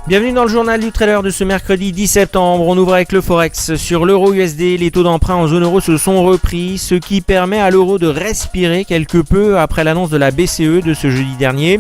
Bienvenue dans le journal du trader de ce mercredi 10 septembre. On ouvre avec le Forex. Sur l'euro USD, les taux d'emprunt en zone euro se sont repris, ce qui permet à l'euro de respirer quelque peu après l'annonce de la BCE de ce jeudi dernier.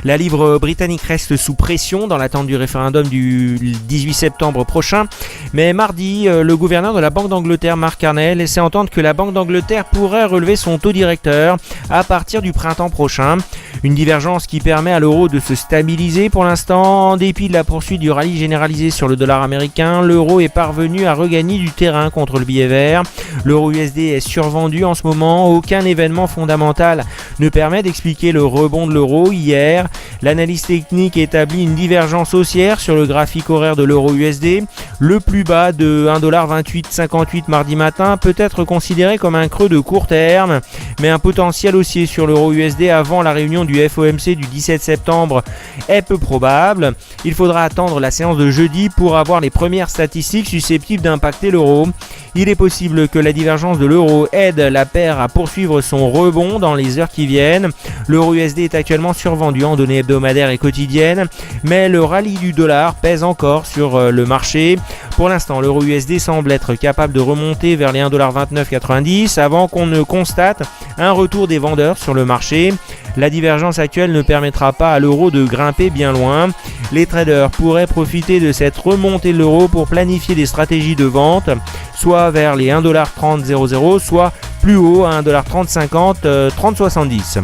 La livre britannique reste sous pression dans l'attente du référendum du 18 septembre prochain. Mais mardi, le gouverneur de la Banque d'Angleterre, Mark Carney, laissait entendre que la Banque d'Angleterre pourrait relever son taux directeur à partir du printemps prochain. Une divergence qui permet à l'euro de se stabiliser pour l'instant. En dépit de la poursuite du rallye généralisé sur le dollar américain, l'euro est parvenu à regagner du terrain contre le billet vert. L'euro USD est survendu en ce moment. Aucun événement fondamental ne permet d'expliquer le rebond de l'euro. Hier, l'analyse technique établit une divergence haussière sur le graphique horaire de l'euro USD. Le plus bas de 1,2858 mardi matin peut être considéré comme un creux de court terme, mais un potentiel haussier sur l'euro USD avant la réunion du FOMC du 17 septembre est peu probable. Il faudra attendre la séance de jeudi pour avoir les premières statistiques susceptibles d'impacter l'euro. Il est possible que la divergence de l'euro aide la paire à poursuivre son rebond dans les heures qui viennent. L'euro USD est actuellement survendu en données hebdomadaires et quotidiennes, mais le rallye du dollar pèse encore sur le marché. Pour l'instant, l'euro USD semble être capable de remonter vers les 1,2990 avant qu'on ne constate un retour des vendeurs sur le marché. La divergence actuelle ne permettra pas à l'euro de grimper bien loin. Les traders pourraient profiter de cette remontée de l'euro pour planifier des stratégies de vente, soit vers les 1,3000, soit plus haut à 1,3050, 30,70.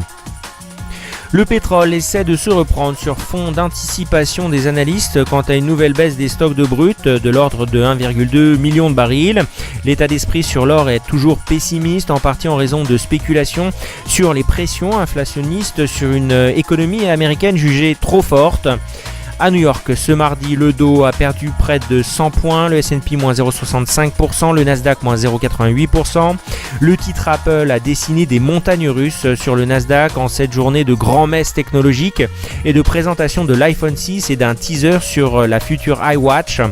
Le pétrole essaie de se reprendre sur fond d'anticipation des analystes quant à une nouvelle baisse des stocks de brut de l'ordre de 1,2 million de barils. L'état d'esprit sur l'or est toujours pessimiste, en partie en raison de spéculations sur les pressions inflationnistes sur une économie américaine jugée trop forte. À New York, ce mardi, le Dow a perdu près de 100 points, le S&P moins 0,65%, le Nasdaq moins 0,88%. Le titre Apple a dessiné des montagnes russes sur le Nasdaq en cette journée de grand-messe technologique et de présentation de l'iPhone 6 et d'un teaser sur la future iWatch.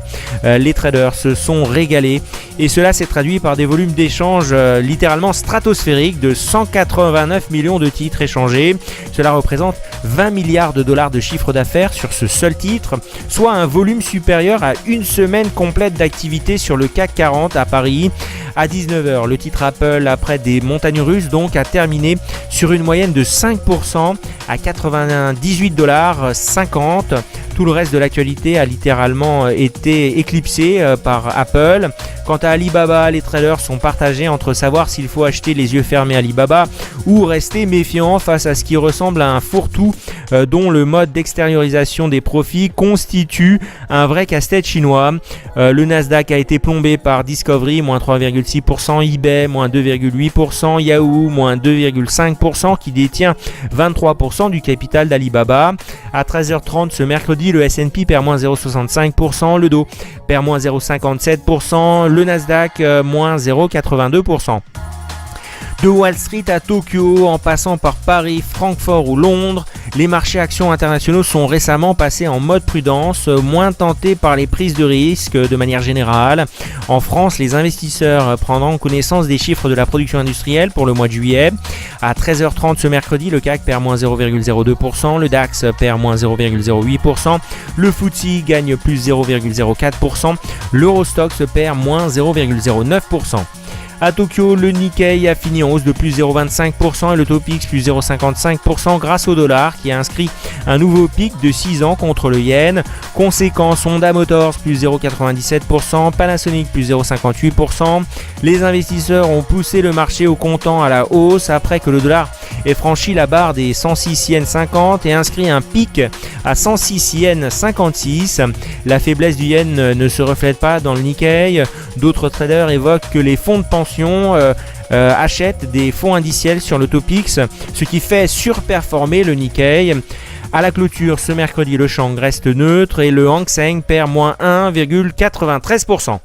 Les traders se sont régalés et cela s'est traduit par des volumes d'échanges littéralement stratosphériques de 189 millions de titres échangés. Cela représente 20 milliards de dollars de chiffre d'affaires sur ce seul titre, soit un volume supérieur à une semaine complète d'activité sur le CAC 40 à Paris. À 19h, le titre Apple, après des montagnes russes, donc a terminé sur une moyenne de 5% à 98,50 $. Tout le reste de l'actualité a littéralement été éclipsé par Apple. Quant à Alibaba, les traders sont partagés entre savoir s'il faut acheter les yeux fermés Alibaba ou rester méfiant face à ce qui ressemble à un fourre-tout dont le mode d'extériorisation des profits constitue un vrai casse-tête chinois. Le Nasdaq a été plombé par Discovery, moins 3,6%, eBay, moins 2,8%, Yahoo, moins 2,5%, qui détient 23% du capital d'Alibaba. À 13h30 ce mercredi, le S&P perd moins 0,65%, le Dow perd moins 0,57%, le Nasdaq moins 0,82%. De Wall Street à Tokyo, en passant par Paris, Francfort ou Londres, les marchés actions internationaux sont récemment passés en mode prudence, moins tentés par les prises de risque de manière générale. En France, les investisseurs prendront connaissance des chiffres de la production industrielle pour le mois de juillet. À 13h30 ce mercredi, le CAC perd moins 0,02%, le DAX perd moins 0,08%, le FTSE gagne plus 0,04%, l'Eurostoxx perd moins 0,09%. À Tokyo, le Nikkei a fini en hausse de plus 0,25% et le Topix plus 0,55% grâce au dollar qui a inscrit un nouveau pic de 6 ans contre le yen. Conséquence, Honda Motors plus 0,97%, Panasonic plus 0,58%. Les investisseurs ont poussé le marché au comptant à la hausse après que le dollar ait franchi la barre des 106 yens 50 et inscrit un pic à 106 yens 56. La faiblesse du yen ne se reflète pas dans le Nikkei. D'autres traders évoquent que les fonds de pension achètent des fonds indiciels sur le Topix, ce qui fait surperformer le Nikkei. À la clôture, ce mercredi, le Shang reste neutre et le Hang Seng perd moins 1,93%.